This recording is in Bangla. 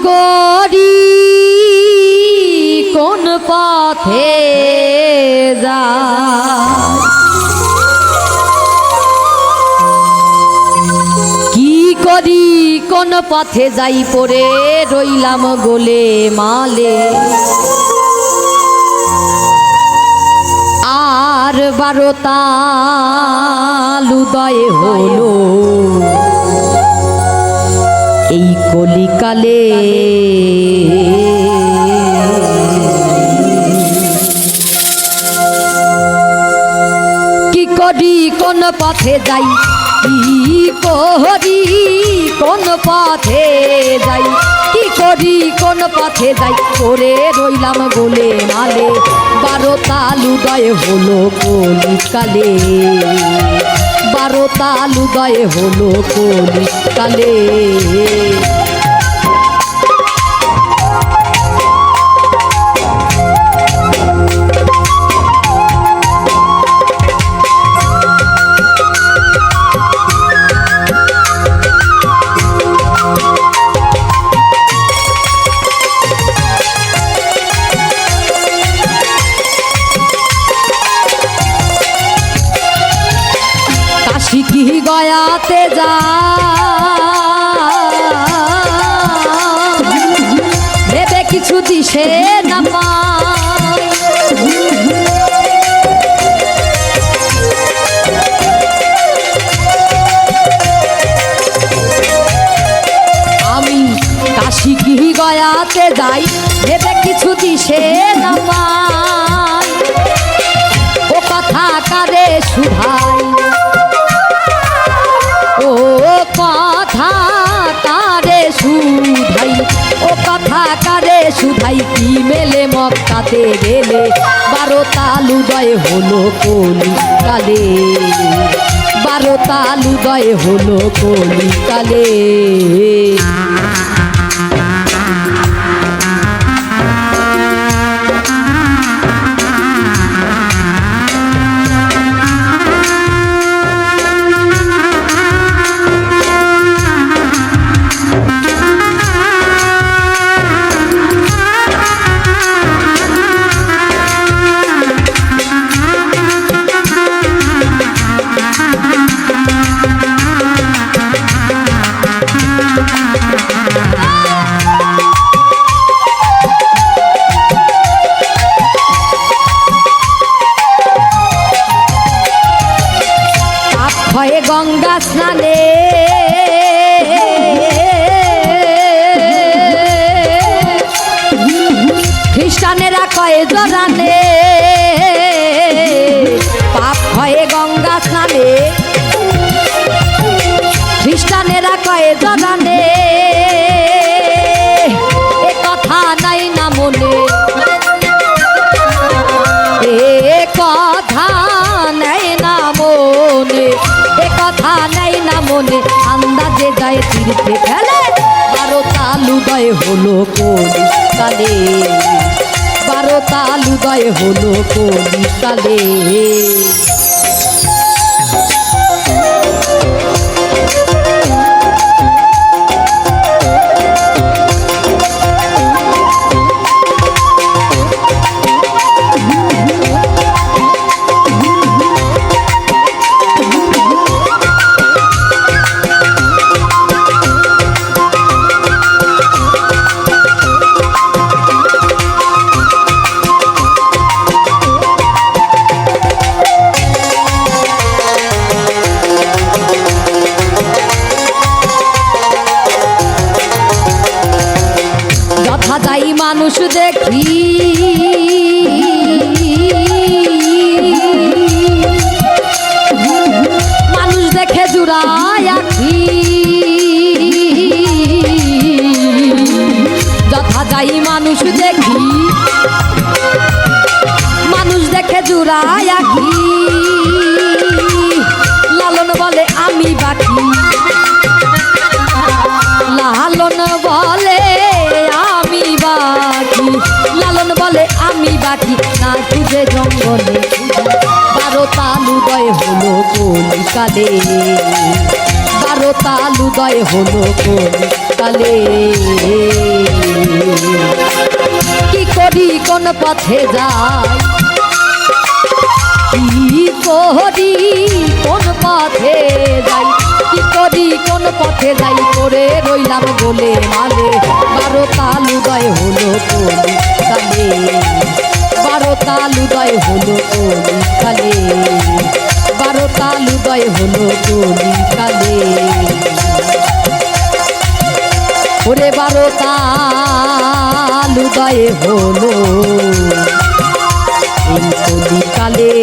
করি কোন পথে যা কি করি কোন পথে যাই পড়ে রইলাম গোলে মালে আর 12টা উদয় হলো এই কলিকালে কি করি কোন পথে যাই কি করি কোন পথে যাই কি করি কোন পথে যাই করে রইলাম গোলে মালে 12টা উদয় হলো কলিকালে 12টা উদয় হলো কলিকালে কি গয়াতে যা ভেবে কিছু দিশে না পাই আমি কাশী কি গয়াতে যাই ভেবে কিছু দিশে না পাই ও কথা কারে শুধাই ও কথা কারে শুধাই ও কথা কারে শুধাই কি মেলে মক্কাতে গেলে 12টা উদয় হলো কলিকালে 12টা উদয় হলো কলিকালে হয়ে গঙ্গা স্নানে খ্রিস্টানেরা কয়ে জরানে পাপ হয়ে গঙ্গা স্নানে খ্রিস্টানেরা কয়ে জরানে এ কথা নাই না মনে এ কথা নাই না মনে এ কথা নাই না মনে আন্দাজে যায় তীর্থে ফেলে 12টা উদয় হলো কলিকালে 12টা উদয় হলো কলিকালে যাই মানুষ দেখি মানুষ দেখে জুড়ায় আখি যথা যাই মানুষ দেখি মানুষ দেখে জুড়ায় আখি লালন বলে আমি বাকি লালন বলে লালন বলে আমি বাকি না খুঁজে জঙ্গলে 12টা উদয় হলো কলিকালে বারো তাল উদয় হলো কলিকালে। কি করি কোন পথে যাই, কি করি কোন পথে যাই, কি করি কোন পথে যাই, করে রইলাম বলে মালে। বারো তাল উদয় হলো কলিকালে, বারো তাল উদয় হলো কলিকালে, বারো তাল উদয় হলো কলিকালে। ওরে বারো তাল উদয় হলো এই কলিকালে।